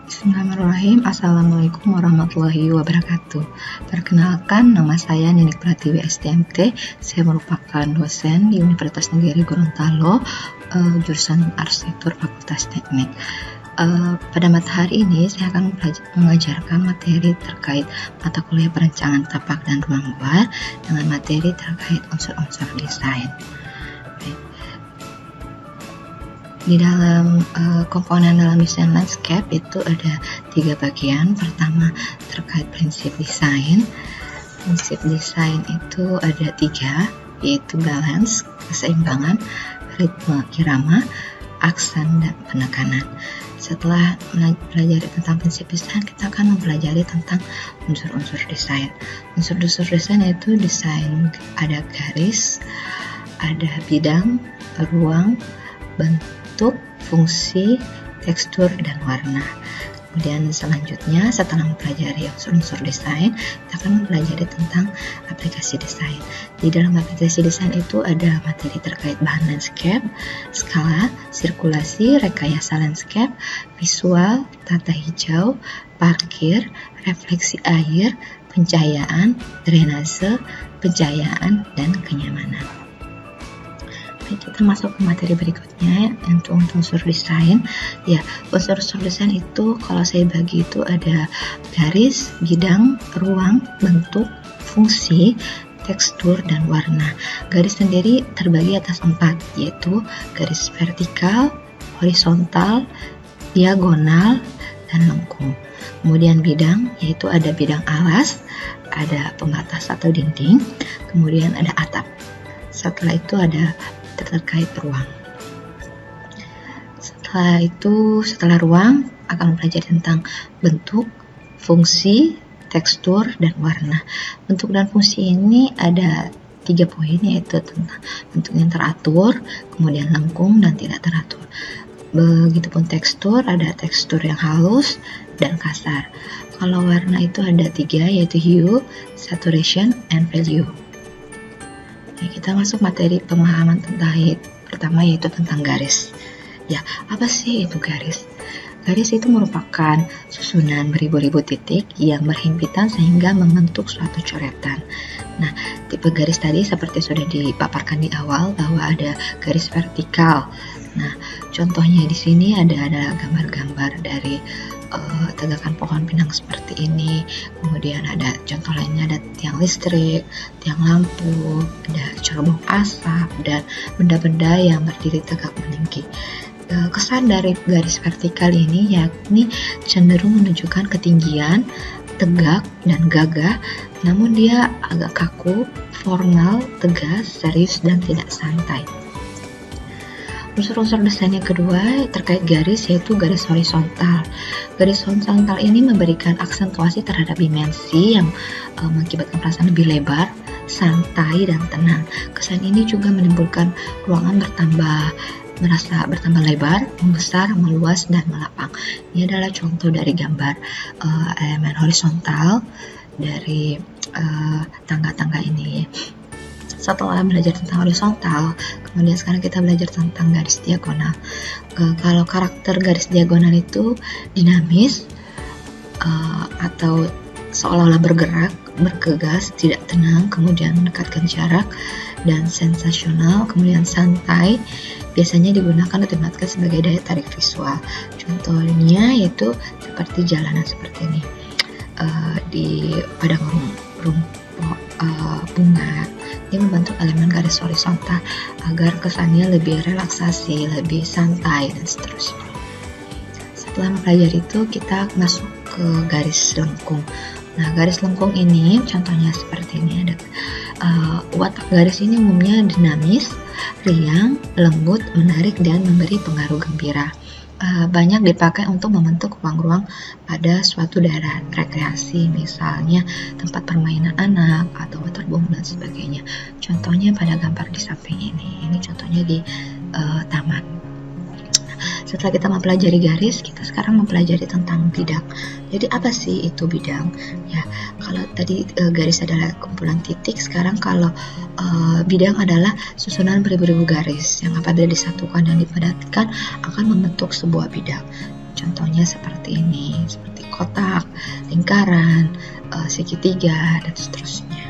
Bismillahirrahmanirrahim. Assalamualaikum warahmatullahi wabarakatuh. Perkenalkan, nama saya Ninik Pratiwi STMT. Saya merupakan dosen di Universitas Negeri Gorontalo, jurusan Arsitektur Fakultas Teknik. Pada mata hari ini saya akan mengajarkan materi terkait mata kuliah perencanaan tapak dan ruang luar dengan materi terkait unsur-unsur desain. Di dalam komponen dalam desain landscape itu ada 3 bagian. Pertama terkait prinsip desain. Prinsip desain itu ada 3, yaitu balance, keseimbangan, ritme irama, aksen, dan penekanan. Setelah mempelajari tentang prinsip desain, kita akan mempelajari tentang unsur-unsur desain. Unsur-unsur desain itu desain ada garis, ada bidang, ruang, bentuk, fungsi, tekstur, dan warna. Kemudian selanjutnya setelah mempelajari unsur-unsur desain, kita akan mempelajari tentang aplikasi desain. Di dalam aplikasi desain itu ada materi terkait bahan landscape, skala, sirkulasi, rekayasa landscape, visual, tata hijau, parkir, refleksi air, pencahayaan, drainase, pencahayaan, dan kenyamanan. Baik, kita masuk ke materi berikutnya untuk unsur desain. Ya, unsur-unsur desain itu kalau saya bagi itu ada garis, bidang, ruang, bentuk, fungsi, tekstur, dan warna. Garis sendiri terbagi atas 4, yaitu garis vertikal, horizontal, diagonal, dan lengkung. Kemudian bidang, yaitu ada bidang alas, ada pembatas atau dinding, kemudian ada atap. Setelah itu ada terkait ruang. Setelah ruang akan mempelajari tentang bentuk, fungsi, tekstur, dan warna. Bentuk dan fungsi ini ada 3 poin, yaitu tentang bentuk yang teratur, kemudian lengkung, dan tidak teratur. Begitupun tekstur, ada tekstur yang halus dan kasar. Kalau warna itu ada 3, yaitu hue, saturation, and value. Ya, kita masuk materi pemahaman tentang pertama, yaitu tentang garis. Ya, apa sih itu garis? Garis itu merupakan susunan beribu-ribu titik yang berhimpitan sehingga membentuk suatu coretan. Nah, tipe garis tadi seperti sudah dipaparkan di awal bahwa ada garis vertikal. Nah, contohnya di sini ada gambar-gambar dari tegakan pohon pinang seperti ini. Kemudian ada contoh lainnya, ada tiang listrik, tiang lampu, ada cerobong asap, dan benda-benda yang berdiri tegak meninggi. Kesan dari garis vertikal ini yakni cenderung menunjukkan ketinggian, tegak, dan gagah, namun dia agak kaku, formal, tegas, serius, dan tidak santai. Unsur-unsur desain yang kedua terkait garis, yaitu garis horizontal. Garis horizontal ini memberikan aksentuasi terhadap dimensi yang mengakibatkan perasaan lebih lebar, santai, dan tenang. Kesan ini juga menimbulkan ruangan merasa bertambah lebar, membesar, meluas, dan melapang. Ini adalah contoh dari gambar elemen horizontal dari tangga-tangga ini. Setelah belajar tentang horizontal, kemudian sekarang kita belajar tentang garis diagonal. Kalau karakter garis diagonal itu dinamis atau seolah-olah bergerak, bergegas, tidak tenang, kemudian mendekatkan jarak, dan sensasional, kemudian santai. Biasanya digunakan atau dimanfaatkan sebagai daya tarik visual. Contohnya yaitu seperti jalanan seperti ini, di padang bunga. Dia membentuk elemen garis horizontal agar kesannya lebih relaksasi, lebih santai, dan seterusnya. Setelah mempelajari itu, kita masuk ke garis lengkung. Nah, garis lengkung ini contohnya seperti ini. Ada watak garis ini umumnya dinamis, riang, lembut, menarik, dan memberi pengaruh gembira. Banyak dipakai untuk membentuk ruang-ruang pada suatu daerah rekreasi, misalnya tempat permainan anak atau waterboom dan sebagainya. Contohnya pada gambar di samping ini contohnya di taman. setelah kita mempelajari garis, kita sekarang mempelajari tentang bidang. Jadi apa sih itu bidang? Ya, kalau tadi garis adalah kumpulan titik, sekarang kalau bidang adalah susunan beribu-ribu garis yang apabila disatukan dan dipadatkan akan membentuk sebuah bidang. Contohnya seperti ini, seperti kotak, lingkaran, segitiga, dan seterusnya.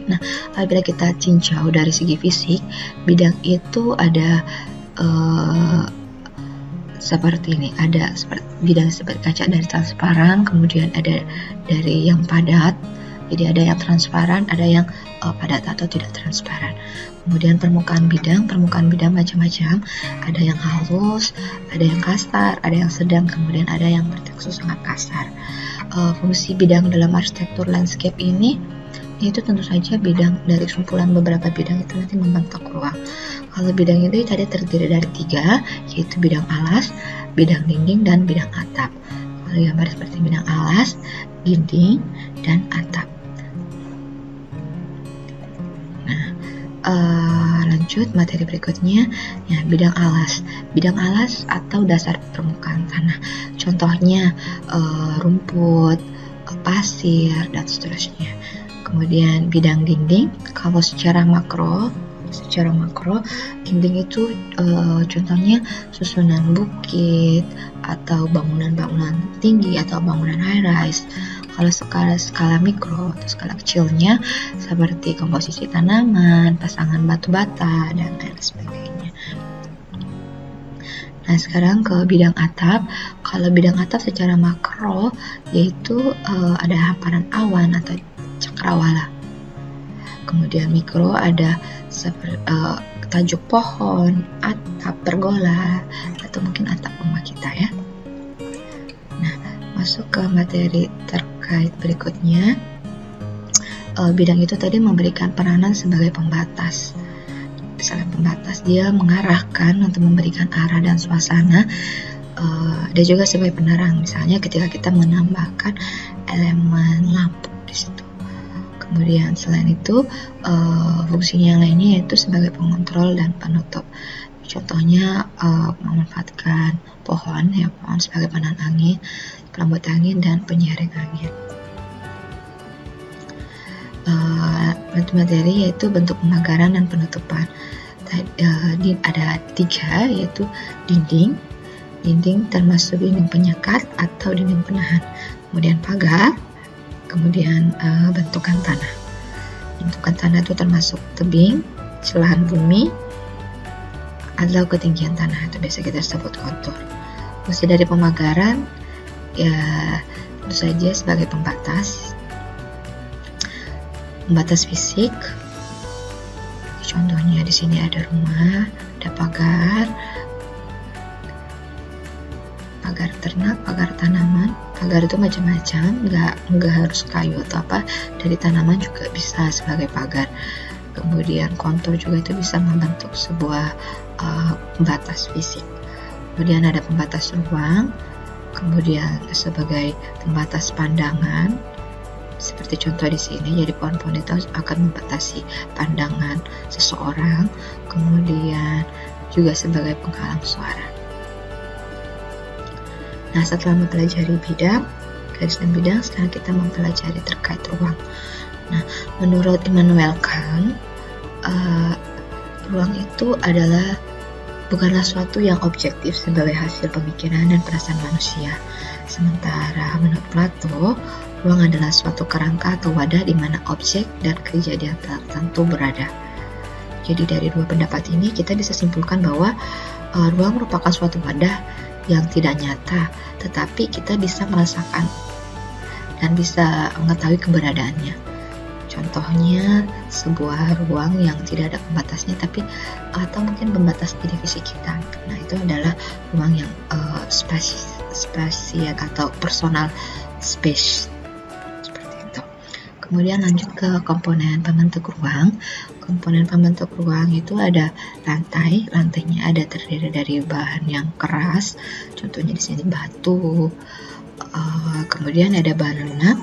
Nah, apabila kita tinjau dari segi fisik, bidang itu ada seperti ini, ada bidang seperti kaca dari transparan, kemudian ada dari yang padat, jadi ada yang transparan, ada yang padat atau tidak transparan. Kemudian permukaan bidang macam-macam, ada yang halus, ada yang kasar, ada yang sedang, kemudian ada yang bertekstur sangat kasar. Fungsi bidang dalam arsitektur landscape ini itu tentu saja bidang dari kumpulan beberapa bidang itu nanti membentuk ruang. Kalau bidang ini tadi terdiri dari 3, yaitu bidang alas, bidang dinding, dan bidang atap. Kalau gambar seperti bidang alas, dinding, dan atap. Nah, lanjut materi berikutnya, ya, bidang alas. Bidang alas atau dasar permukaan tanah. Contohnya rumput, pasir, dan seterusnya. Kemudian bidang dinding, kalau secara makro dinding itu contohnya susunan bukit atau bangunan-bangunan tinggi atau bangunan high rise. Kalau skala mikro atau skala kecilnya seperti komposisi tanaman, pasangan batu bata, dan lain sebagainya. Nah, sekarang ke bidang atap. Kalau bidang atap secara makro yaitu ada hamparan awan atau cakrawala. Kemudian mikro ada tajuk pohon, atap pergola, atau mungkin atap rumah kita ya. Nah, masuk ke materi terkait berikutnya. Bidang itu tadi memberikan peranan sebagai pembatas. Misalnya pembatas, dia mengarahkan untuk memberikan arah dan suasana. Dia juga sebagai penerang, misalnya ketika kita menambahkan elemen lampu di situ. Kemudian selain itu fungsinya yang lainnya yaitu sebagai pengontrol dan penutup. Contohnya memanfaatkan pohon sebagai penahan angin, pelembut angin, dan penyaring angin. Materi yaitu bentuk pemagaran dan penutupan. Ada 3 yaitu dinding termasuk dinding penyekat atau dinding penahan. Kemudian pagar. Kemudian bentukan tanah. Bentukan tanah itu termasuk tebing, celahan bumi, atau ketinggian tanah, itu biasa kita sebut kontur. Fungsi dari pemagaran ya tentu saja sebagai pembatas fisik. Contohnya di sini ada rumah, ada pagar ternak, pagar tanaman. Pagar itu macam-macam, nggak harus kayu atau apa, dari tanaman juga bisa sebagai pagar. Kemudian kontur juga itu bisa membentuk sebuah pembatas fisik. Kemudian ada pembatas ruang, kemudian sebagai pembatas pandangan, seperti contoh di sini. Jadi pohon-pohon itu akan membatasi pandangan seseorang, kemudian juga sebagai penghalang suara. Nah, setelah mempelajari bidang, garis dan bidang, sekarang kita mempelajari terkait ruang. Nah, menurut Immanuel Kant, ruang itu bukanlah suatu yang objektif sebagai hasil pemikiran dan perasaan manusia. Sementara menurut Plato, ruang adalah suatu kerangka atau wadah di mana objek dan kejadian tertentu berada. Jadi dari dua pendapat ini kita bisa simpulkan bahwa ruang merupakan suatu wadah yang tidak nyata, tetapi kita bisa merasakan dan bisa mengetahui keberadaannya. Contohnya sebuah ruang yang tidak ada pembatasnya, atau mungkin pembatas di divisi kita. Nah, itu adalah ruang yang spasial atau personal space, seperti itu. Kemudian lanjut ke komponen pembentuk ruang. Komponen pembentuk ruang itu ada lantainya ada terdiri dari bahan yang keras, contohnya di sini batu. Kemudian ada bahan lunak,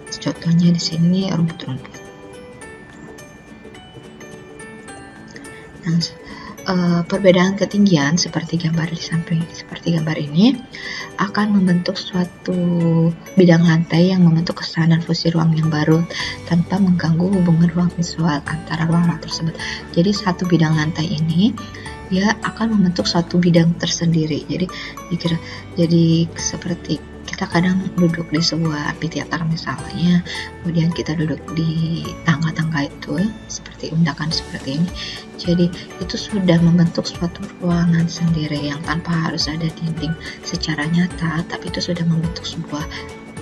contohnya di sini rumput-rumput. Nah, perbedaan ketinggian seperti gambar di samping, seperti gambar ini, akan membentuk suatu bidang lantai yang membentuk kesanan fusi ruang yang baru tanpa mengganggu hubungan ruang visual antara ruang-ruang tersebut. Jadi satu bidang lantai ini dia akan membentuk suatu bidang tersendiri. Jadi seperti kita kadang duduk di sebuah amphitheater misalnya, kemudian kita duduk di tangga-tangga itu seperti undakan seperti ini. Jadi itu sudah membentuk suatu ruangan sendiri yang tanpa harus ada dinding secara nyata, tapi itu sudah membentuk sebuah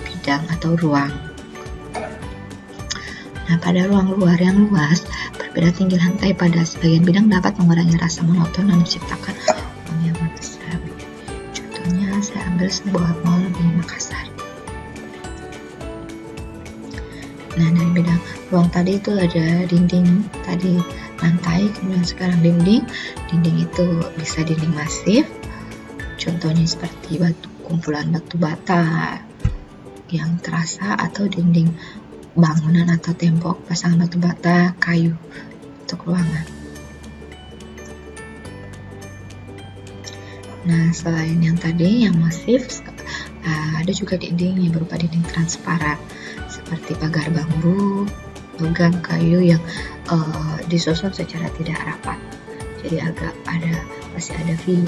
bidang atau ruang. Nah, pada ruang luar yang luas, perbedaan tinggi lantai pada sebagian bidang dapat mengurangi rasa monoton dan menciptakan ruang yang besar. Contohnya, saya ambil sebuah mall di Makassar. Nah, dari bidang ruang tadi itu ada dinding tadi lantai, kemudian sekarang dinding. Dinding itu bisa dinding masif, contohnya seperti kumpulan batu bata yang terasa, atau dinding bangunan atau tembok pasangan batu bata kayu untuk ruangan. Nah, selain yang tadi yang masif, ada juga dinding yang berupa dinding transparan seperti pagar bambu, logam, kayu yang disusun secara tidak rapat. Jadi pasti ada view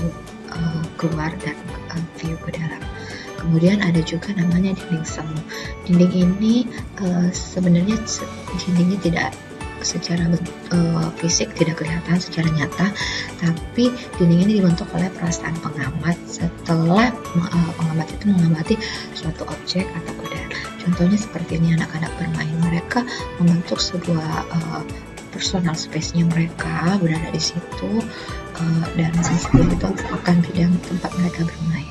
keluar dan view ke dalam. Kemudian ada juga namanya dinding semu. Dinding ini sebenarnya dindingnya tidak secara fisik tidak kelihatan secara nyata, tapi dinding ini dibentuk oleh perasaan pengamat setelah pengamat itu mengamati suatu objek atau benda. Contohnya seperti ini, anak-anak bermain, mereka membentuk sebuah personal space-nya mereka berada di situ, dan sesuatu itu akan bidang tempat mereka bermain.